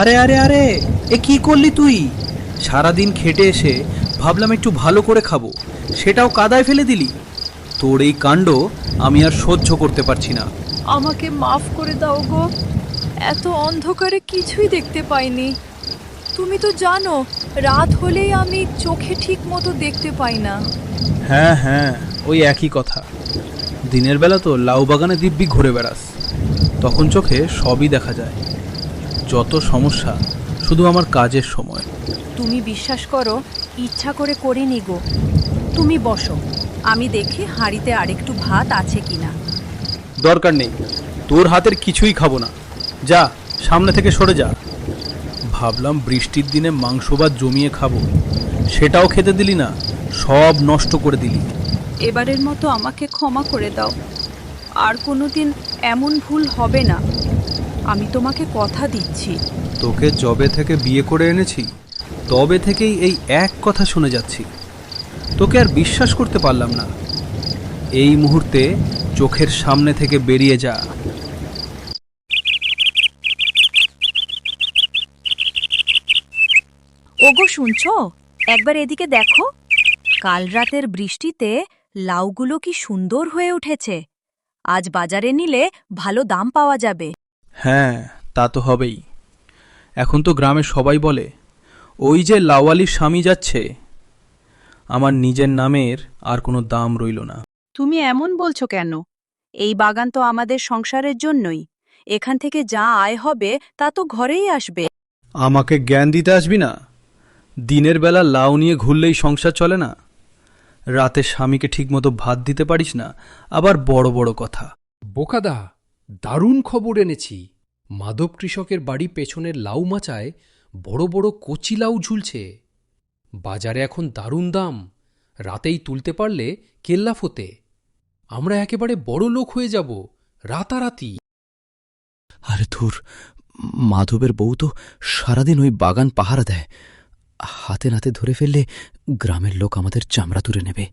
আরে আরে আরে, এ কি করলি তুই? সারাদিন খেটে এসে ভাবলাম একটু ভালো করে খাবো, সেটাও কাদায় ফেলে দিলি। তোর এই কাণ্ড আমি আর সহ্য করতে পারছি না। আমাকে মাফ করে দাও গো, এত অন্ধকারে কিছুই দেখতে পাইনি। তুমি তো জানো, রাত হলেই আমি চোখে ঠিক মতো দেখতে পাই না। হ্যাঁ হ্যাঁ, ওই একই কথা। দিনের বেলা তো লাউ বাগানে দিব্যি ঘুরে বেড়াস, তখন চোখে সবই দেখা যায়। যত সমস্যা শুধু আমার কাজের সময়। তুমি বিশ্বাস করো, ইচ্ছা করে করিনি গো। তুমি বসো, আমি দেখি হাঁড়িতে আরেকটু ভাত আছে কিনা। দরকার নেই, তোর হাতের কিছুই খাবো না। যা, সামনে থেকে সরে যা। ভাবলাম বৃষ্টির দিনে মাংস ভাত জমিয়ে খাবো, সেটাও খেতে দিলি না, সব নষ্ট করে দিলি। এবারের মতো আমাকে ক্ষমা করে দাও, আর কোনোদিন এমন ভুল হবে না। আমি তোমাকে কথা দিচ্ছি। তোকে যবে থেকে বিয়ে করে এনেছি তবে থেকেই এই এক কথা শুনে যাচ্ছি, তোকে আর বিশ্বাস করতে পারলাম না। এই মুহূর্তে চোখের সামনে থেকে বেরিয়ে যা। ওগো শুনছো, একবার এদিকে দেখো। কাল রাতের বৃষ্টিতে লাউগুলো কি সুন্দর হয়ে উঠেছে। আজ বাজারে নিলে ভালো দাম পাওয়া যাবে। হ্যাঁ, তা তো হবেই। এখন তো গ্রামে সবাই বলে, ওই যে লাওয়ালির স্বামী যাচ্ছে। আমার নিজের নামের আর কোনো দাম রইল না। তুমি এমন বলছো কেন? এই বাগান তো আমাদের সংসারের জন্যই। এখান থেকে যা আয় হবে তা তো ঘরেই আসবে। আমাকে জ্ঞান দিতে আসবি না। দিনের বেলা লাউ নিয়ে ঘুরলেই সংসার চলে না, রাতে স্বামীকে ঠিকমতো ভাত দিতে পারিস না, আবার বড় বড় কথা। বোকাদা, দারুণ খবর এনেছি। মাধব কৃষকের বাড়ি পেছনের লাউ মাচায় বড় বড় কচি লাউ ঝুলছে। বাজারে এখন দারুণ দাম, রাতেই তুলতে পারলে কেল্লা ফোতে। আমরা একেবারে বড় লোক হয়ে যাব রাতারাতি। আরে ধুর, মাধবের বউ তো সারাদিন ওই বাগান পাহারা দেয়। হাতে নাতে ধরে ফেললে গ্রামের লোক আমাদের চামড়া তুলে নেবে।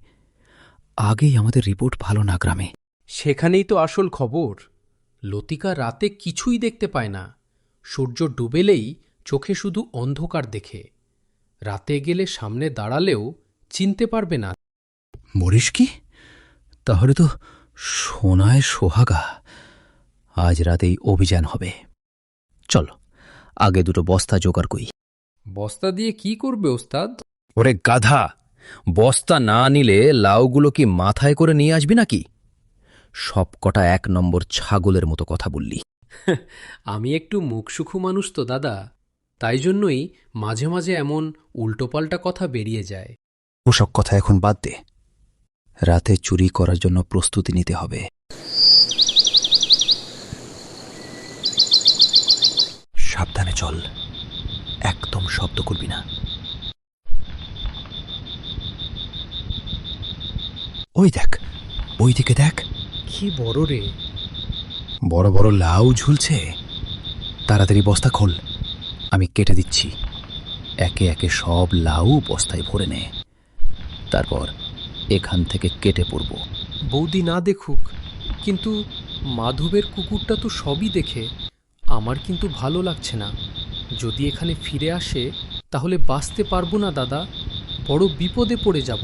আগেই আমাদের রিপোর্ট ভালো না গ্রামে। সেখানেই তো আসল খবর। লতিকা রাতে কিছুই দেখতে পায় না, সূর্য ডুবেলেই চোখে শুধু অন্ধকার দেখে। রাতে গেলে সামনে দাঁড়ালেও চিনতে পারবে না। মরিস কি? তাহলে তো সোনায় সোহাগা। আজ রাতেই অভিযান হবে। চল, আগে দুটো বস্তা জোগাড় করি। বস্তা দিয়ে কি করবে ওস্তাদ? ওরে গাধা, বস্তা না নিলে লাউগুলো কি মাথায় করে নিয়ে আসবি নাকি? সব কটা 1 নম্বর ছাগলের মতো কথা বললি। আমি একটু মুখসুখু মানুষ তো দাদা, তাই জন্যই মাঝে মাঝে এমন উল্টোপাল্টা কথা বেরিয়ে যায়। ওসব কথা এখন বাদ দে। রাতে চুরি করার জন্য প্রস্তুতি নিতে হবে। সাবধানে চল, একদম শব্দ করবি না। ওই দেখ, ওই দিকে দেখ, কি বড় রে! বড় বড় লাউ ঝুলছে। তাড়াতাড়ি বস্তা খোল, আমি কেটে দিচ্ছি। একে একে সব লাউ বস্তায় ভরে নে, তারপর এখান থেকে কেটে পড়ব। বৌদি না দেখুক, কিন্তু মাধবের কুকুরটা তো সবই দেখে। আমার কিন্তু ভালো লাগছে না। যদি এখানে ফিরে আসে তাহলে বাঁচতে পারবো না দাদা, বড় বিপদে পড়ে যাব।